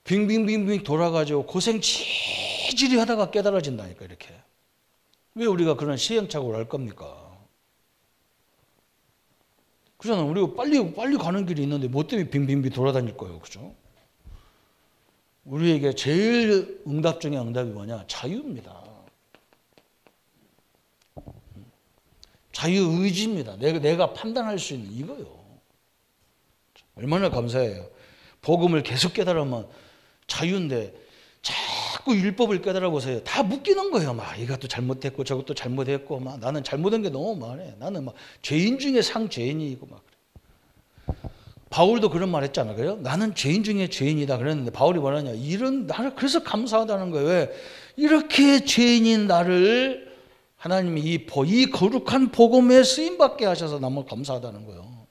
빙빙빙빙 돌아가지고 고생 지질이 하다가 깨달아진다니까 이렇게. 왜 우리가 그런 시행착오를 할 겁니까? 그잖아요. 우리가 빨리 가는 길이 있는데 뭐 때문에 빙빙빙 돌아다닐 거예요. 그죠? 우리에게 제일 응답 중에 응답이 뭐냐? 자유입니다. 자유의지입니다. 내가 판단할 수 있는 이거요. 얼마나 감사해요. 복음을 계속 깨달으면 자유인데 자꾸 율법을 깨달아 보세요. 다 묶이는 거예요. 막 이것도 잘못했고 저것도 잘못했고 막 나는 잘못한 게 너무 많아. 나는 막 죄인 중에 상죄인이고 막. 바울도 그런 말 했잖아요. 나는 죄인 중에 죄인이다 그랬는데 바울이 뭐라냐? 이런 나를 그래서 감사하다는 거예요. 왜? 이렇게 죄인인 나를 하나님이 이 거룩한 복음에 쓰임받게 하셔서 너무 감사하다는 거예요.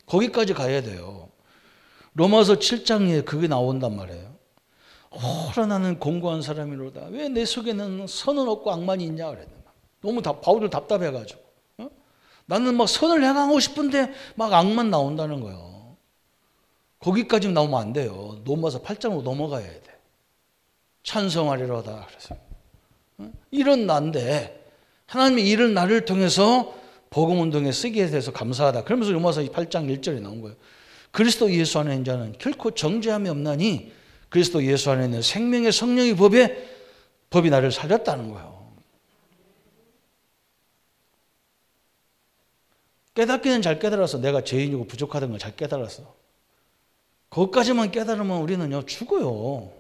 거기까지 가야 돼요. 로마서 7장에 그게 나온단 말이에요. 오라 나는 공고한 사람이로다. 왜 내 속에는 선은 없고 악만이 있냐 그랬는데 너무 바울도 답답해가지고. 나는 막 선을 행하고 싶은데 막 악만 나온다는 거예요. 거기까지 나오면 안 돼요. 로마서 8장으로 넘어가야 돼. 찬송하리로다. 그래서 이런 나인데 하나님이 이런 나를 통해서 복음운동에 쓰게 돼서 감사하다. 그러면서 로마서 8장 1절에 나온 거예요. 그리스도 예수 안에 있는 자는 결코 정죄함이 없나니 그리스도 예수 안에 있는 생명의 성령의 법이 나를 살렸다는 거예요. 깨닫기는 잘 깨달아서 내가 죄인이고 부족하다는 걸 잘 깨달았어. 거기까지만 깨달으면 우리는요 죽어요.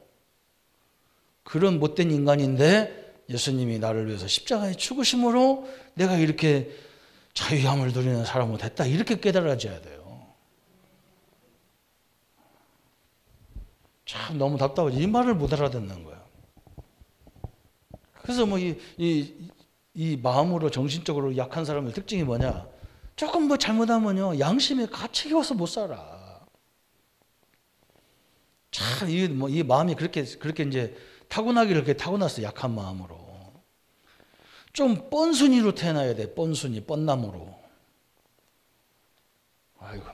그런 못된 인간인데 예수님이 나를 위해서 십자가에 죽으심으로 내가 이렇게 자유함을 누리는 사람으로 됐다. 이렇게 깨달아져야 돼요. 참 너무 답답하지. 이 말을 못 알아듣는 거야. 그래서 뭐 이 마음으로 정신적으로 약한 사람의 특징이 뭐냐? 조금 뭐 잘못하면요 양심에 가책이 와서 못 살아. 참 이 마음이 그렇게 이제 타고나기를 그렇게 타고났어. 약한 마음으로. 좀 뻔순이로 태어나야 돼. 뻔순이, 뻔나무로. 아이고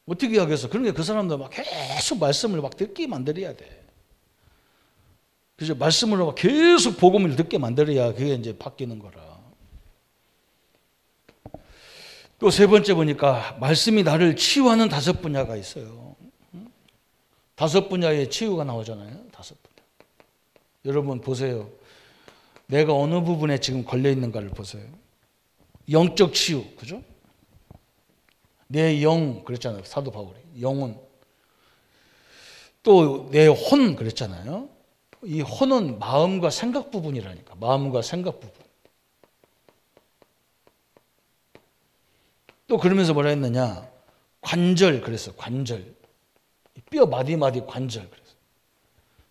어떻게 하겠어? 그러니까 그 사람들 막 계속 말씀을 막 듣게 만들어야 돼. 그죠? 말씀으로 막 계속 복음을 듣게 만들어야 그게 이제 바뀌는 거라. 또 세 번째 보니까 말씀이 나를 치유하는 5분야가 있어요. 5분야의 치유가 나오잖아요. 5분야. 여러분 보세요. 내가 어느 부분에 지금 걸려 있는가를 보세요. 영적 치유, 그죠? 내 영, 그랬잖아요. 사도 바울이. 영혼. 또 내 혼, 그랬잖아요. 이 혼은 마음과 생각 부분이라니까. 마음과 생각 부분. 또 그러면서 뭐라 했느냐? 관절, 그랬어. 관절. 뼈 마디마디 관절, 그랬어.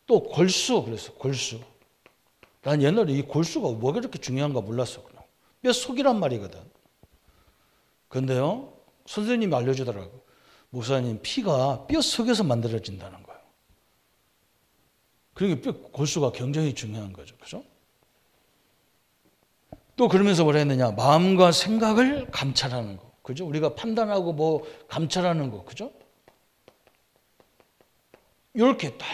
또 골수, 그랬어. 골수. 난 옛날에 이 골수가 뭐가 그렇게 중요한가 몰랐어. 그냥. 뼈 속이란 말이거든. 근데요, 선생님이 알려주더라고. 목사님, 피가 뼈 속에서 만들어진다는 거예요. 그러니까 골수가 굉장히 중요한 거죠. 그죠? 또 그러면서 뭐라 했느냐? 마음과 생각을 감찰하는 거. 그죠? 우리가 판단하고 뭐 감찰하는 거. 그죠? 이렇게 딱.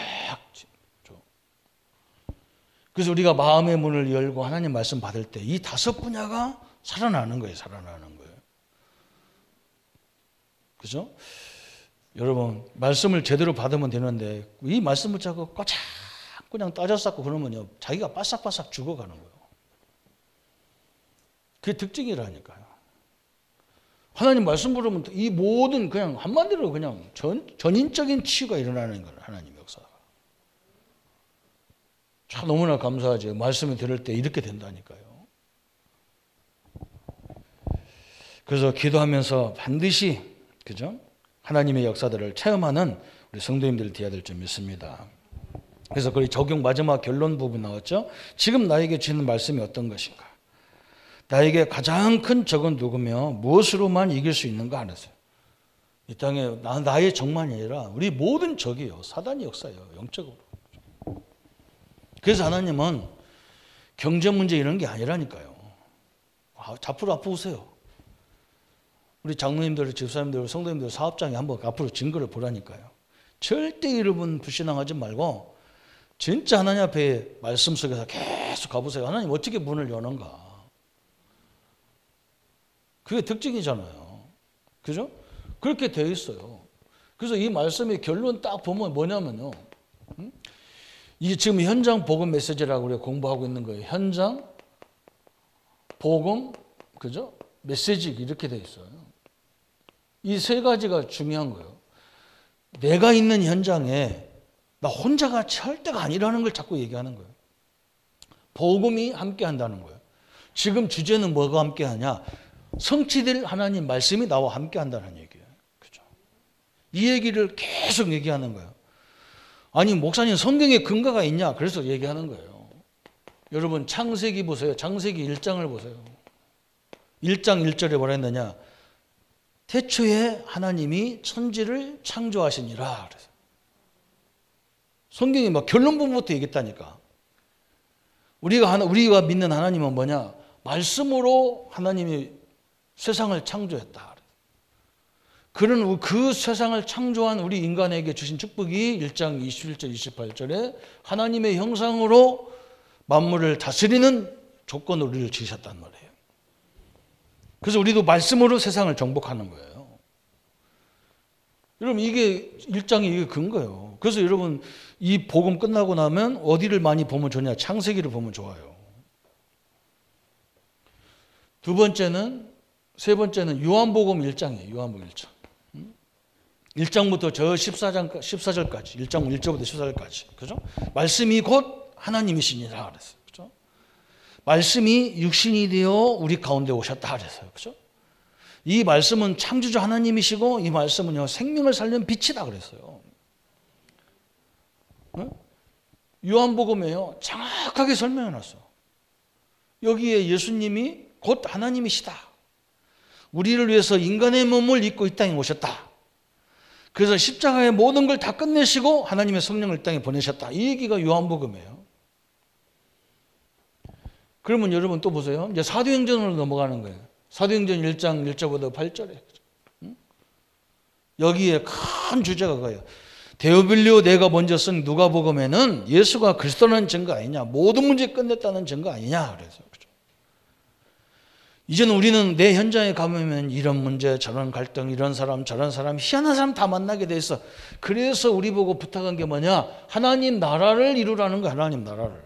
그래서 우리가 마음의 문을 열고 하나님 말씀 받을 때 이 5분야가 살아나는 거예요. 살아나는 거예요. 그죠? 여러분, 말씀을 제대로 받으면 되는데 이 말씀을 자꾸 꼬작 그냥 따져쌓고 그러면요. 자기가 바싹바싹 죽어가는 거예요. 그게 특징이라니까요. 하나님 말씀 부르면 이 모든 그냥 한마디로 그냥 전인적인 치유가 일어나는 거예요. 하나님 역사가. 참 너무나 감사하죠. 말씀을 들을 때 이렇게 된다니까요. 그래서 기도하면서 반드시 그죠? 하나님의 역사들을 체험하는 우리 성도님들 되어야 될 줄 믿습니다. 그래서 그 적용 마지막 결론 부분 나왔죠. 지금 나에게 주는 말씀이 어떤 것인가? 나에게 가장 큰 적은 누구며 무엇으로만 이길 수 있는가 하랬어요. 이 땅에 나의 적만이 아니라 우리 모든 적이요. 사단의 역사예요. 영적으로. 그래서 하나님은 경제 문제 이런 게 아니라니까요. 앞으로 보세요. 우리 장로님들, 집사님들, 성도님들 사업장에 한번 앞으로 증거를 보라니까요. 절대 여러분 불신앙하지 말고 진짜 하나님 앞에 말씀 속에서 계속 가보세요. 하나님 어떻게 문을 여는가. 그게 특징이잖아요. 그죠? 그렇게 되어 있어요. 그래서 이 말씀의 결론 딱 보면 뭐냐면요. 이게 지금 현장 복음 메시지라고 우리가 공부하고 있는 거예요. 현장 복음, 그죠? 메시지 이렇게 되어 있어요. 이 세 가지가 중요한 거예요. 내가 있는 현장에 나 혼자가 절대가 아니라는 걸 자꾸 얘기하는 거예요. 복음이 함께 한다는 거예요. 지금 주제는 뭐가 함께 하냐? 성취될 하나님 말씀이 나와 함께 한다는 얘기예요. 그죠? 이 얘기를 계속 얘기하는 거예요. 아니, 목사님 성경에 근거가 있냐? 그래서 얘기하는 거예요. 여러분 창세기 보세요. 창세기 1장을 보세요. 1장 1절에 뭐라 했느냐? 태초에 하나님이 천지를 창조하시니라. 그래서 성경이 막 결론 부분부터 얘기했다니까. 우리가 믿는 하나님은 뭐냐? 말씀으로 하나님이 세상을 창조했다. 그런 그 세상을 창조한 우리 인간에게 주신 축복이 1장 21절 28절에 하나님의 형상으로 만물을 다스리는 조건으로 우리를 지으셨단 말이에요. 그래서 우리도 말씀으로 세상을 정복하는 거예요. 여러분 이게 1장이 이게 근거예요. 그래서 여러분 이 복음 끝나고 나면 어디를 많이 보면 좋냐? 창세기를 보면 좋아요. 세 번째는 요한복음 1장이에요. 요한복음 1장. 1장부터 저 14절까지 1장 1절부터 14절까지. 그죠? 말씀이 곧 하나님이시니라 그랬어요. 그죠? 말씀이 육신이 되어 우리 가운데 오셨다 그랬어요. 그죠? 이 말씀은 창조주 하나님이시고 이 말씀은요 생명을 살리는 빛이다 그랬어요. 요한복음에요 정확하게 설명해 놨어요. 여기에 예수님이 곧 하나님이시다. 우리를 위해서 인간의 몸을 입고 이 땅에 오셨다. 그래서 십자가의 모든 걸 다 끝내시고 하나님의 성령을 이 땅에 보내셨다. 이 얘기가 요한복음이에요. 그러면 여러분 또 보세요. 이제 사도행전으로 넘어가는 거예요. 사도행전 1장 1절부터 8절에. 여기에 큰 주제가 그거예요. 데오빌리오 내가 먼저 쓴 누가복음에는 예수가 그리스도라는 증거 아니냐. 모든 문제 끝냈다는 증거 아니냐. 그래서. 이제는 우리는 내 현장에 가면 이런 문제, 저런 갈등, 이런 사람, 저런 사람, 희한한 사람 다 만나게 돼 있어. 그래서 우리 보고 부탁한 게 뭐냐? 하나님 나라를 이루라는 거야. 하나님 나라를.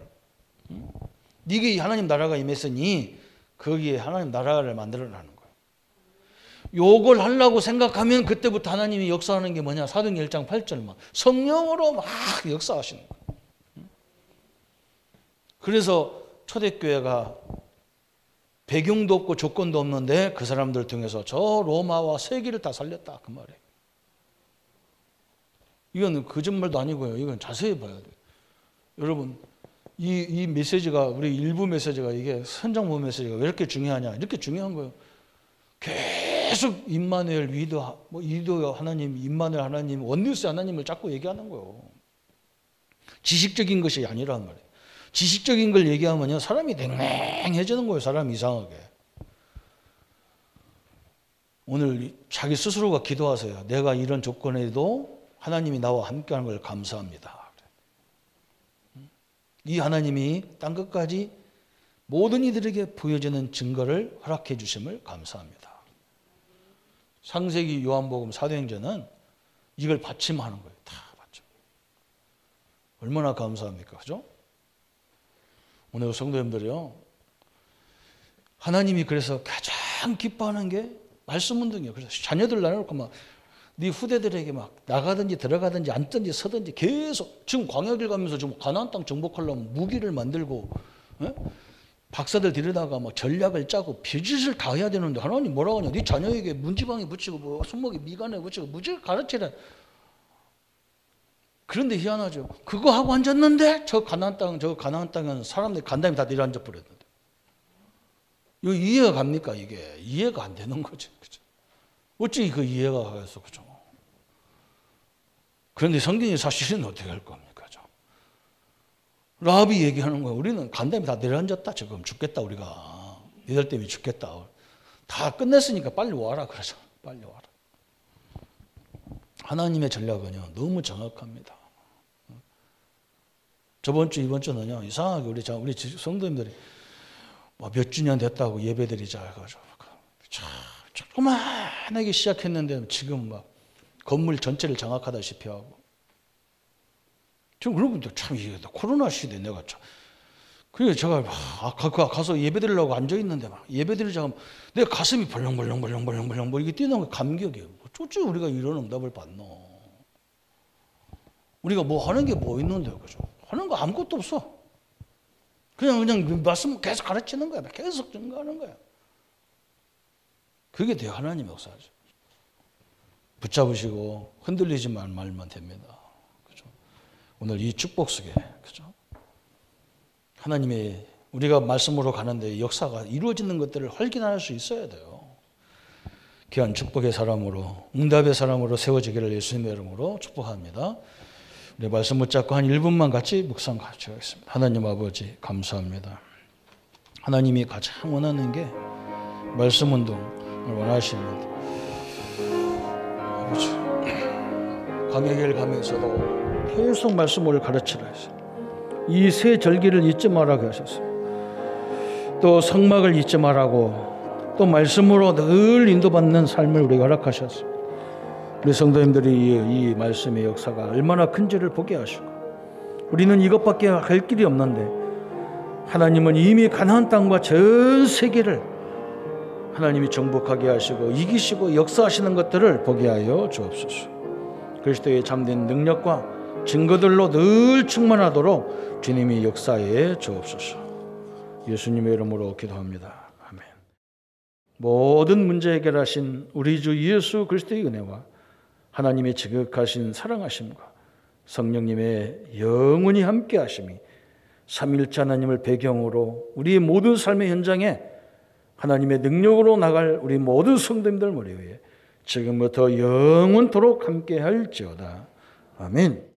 네게 하나님 나라가 임했으니 거기에 하나님 나라를 만들어라는 거야. 요걸 하려고 생각하면 그때부터 하나님이 역사하는 게 뭐냐? 사도행전 1장 8절만 성령으로 막 역사하시는 거야. 그래서 초대교회가 배경도 없고 조건도 없는데 그 사람들 통해서 저 로마와 세계를 다 살렸다 그 말이에요. 이건 거짓말도 아니고요. 이건 자세히 봐야 돼요. 여러분 이 메시지가 우리 일부 메시지가 이게 선장모 메시지가 왜 이렇게 중요하냐? 이렇게 중요한 거예요. 계속 임마누엘 위도 하나님, 임마누엘 하나님, 원리스 하나님을 자꾸 얘기하는 거예요. 지식적인 것이 아니란 말이에요. 지식적인 걸 얘기하면요 사람이 냉랭해지는 거예요. 사람이 이상하게. 오늘 자기 스스로가 기도하세요. 내가 이런 조건에도 하나님이 나와 함께하는 걸 감사합니다. 이 하나님이 땅끝까지 모든 이들에게 보여지는 증거를 허락해 주심을 감사합니다. 창세기, 요한복음, 사도행전은 이걸 받침하는 거예요. 다 받침. 얼마나 감사합니까? 그죠? 오늘 성도님들이요. 하나님이 그래서 가장 기뻐하는 게 말씀 운동이에요. 그래서 자녀들 나눠놓고 막 네 후대들에게 막 나가든지 들어가든지 앉든지 서든지 계속 지금 광야길 가면서 지금 가나안 땅 정복하려면 무기를 만들고 박사들 데려다가 막 전략을 짜고 별짓을 다 해야 되는데 하나님 뭐라고 하냐? 네 자녀에게 문지방에 붙이고 뭐 손목에 미간에 붙이고 무지를 가르치라. 그런데 희한하죠. 그거 하고 앉았는데 저 가나안 땅은 사람들이 간담이 다 내려앉아 버렸는데. 이거 이해가 갑니까? 이게 이해가 안 되는 거죠. 그죠? 어찌 그 이해가 가겠어, 그죠? 그런데 성경이 사실은 어떻게 할 겁니까? 그죠? 라합이 얘기하는 거야. 우리는 간담이 다 내려앉았다. 지금 죽겠다 우리가. 니들 때문에 죽겠다. 다 끝냈으니까 빨리 와라 그러죠. 빨리 와라. 하나님의 전략은요 너무 정확합니다. 저번 주 이번 주는요 이상하게 우리 성도님들이 몇 주년 됐다고 예배드리자 해가지고 조그만하게 시작했는데 지금 막 건물 전체를 장악하다시피 하고 좀 그런 분들 참 이게 코로나 시대 내가 참 그래서 제가 가서 예배드리려고 앉아 있는데 막 예배드리자면 내 가슴이 벌렁벌렁 이게 뛰는 거 감격이에요. 어쩌지 우리가 이런 응답을 받노? 우리가 뭐 하는 게 뭐 있는데 그죠? 하는 거 아무것도 없어. 그냥 말씀 계속 가르치는 거야. 계속 증거하는 거야. 그게 대 하나님의 역사죠. 붙잡으시고 흔들리지 말만 됩니다. 그죠? 오늘 이 축복 속에 그죠? 하나님의 우리가 말씀으로 가는데 역사가 이루어지는 것들을 확인할 수 있어야 돼요. 귀한 축복의 사람으로 응답의 사람으로 세워지기를 예수님의 이름으로 축복합니다. 우리 말씀 붙잡고 한 1분만 같이 묵상 같이 하겠습니다. 하나님 아버지 감사합니다. 하나님이 가장 원하는 게 말씀 운동을 원하십니다. 아버지 광야길 가면서도 계속 말씀을 가르치라 했습니다. 이 세 절기를 잊지 말라고 하셨습니다. 또 성막을 잊지 말라고 또 말씀으로 늘 인도받는 삶을 우리가 허락하셨습니다. 우리 성도님들이 이 말씀의 역사가 얼마나 큰지를 보게 하시고 우리는 이것밖에 할 길이 없는데 하나님은 이미 가나안 땅과 전 세계를 하나님이 정복하게 하시고 이기시고 역사하시는 것들을 보게 하여 주옵소서. 그리스도의 참된 능력과 증거들로 늘 충만하도록 주님이 역사해 주옵소서. 예수님의 이름으로 기도합니다. 아멘. 모든 문제 해결하신 우리 주 예수 그리스도의 은혜와 하나님의 지극하신 사랑하심과 성령님의 영원히 함께 하심이 삼위일체 하나님을 배경으로 우리의 모든 삶의 현장에 하나님의 능력으로 나갈 우리 모든 성도님들 머리 위에 지금부터 영원토록 함께 할지어다. 아멘.